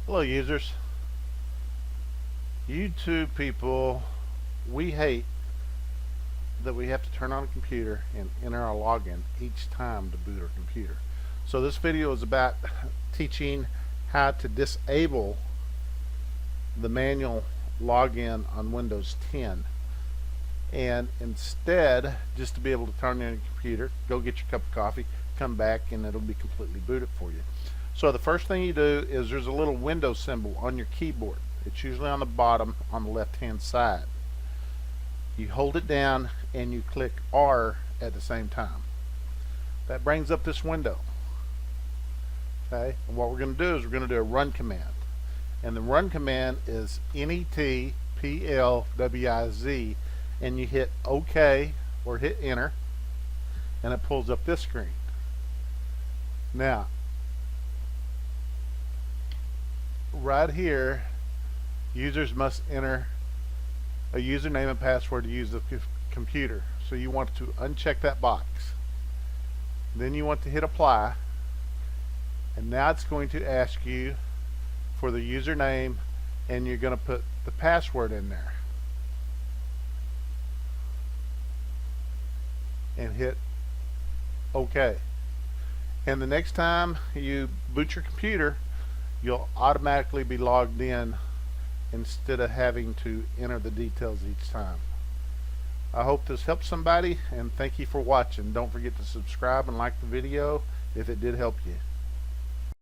Hello users. YouTube people, we hate that we have to turn on a computer and enter our login each time to boot our computer. So this video is about teaching how to disable the manual login on Windows 10, and instead just to be able to turn on your computer, go get your cup of coffee, come back, and it'll be completely booted for you. So the first thing you do is there's a little Windows symbol on your keyboard. It's usually on the bottom on the left hand side. You hold it down and you click R at the same time. That brings up this window. Okay, and what we're going to do is we're going to do a run command, and the run command is NETPLWIZ, and you hit OK or hit enter, and it pulls up this screen. Now right here, users must enter a username and password to use the computer. So you want to uncheck that box. Then you want to hit apply, and now it's going to ask you for the username, and you're going to put the password in there and hit OK. And the next time you boot your computer, you'll automatically be logged in instead of having to enter the details each time. I hope this helps somebody, and thank you for watching. Don't forget to subscribe and like the video if it did help you.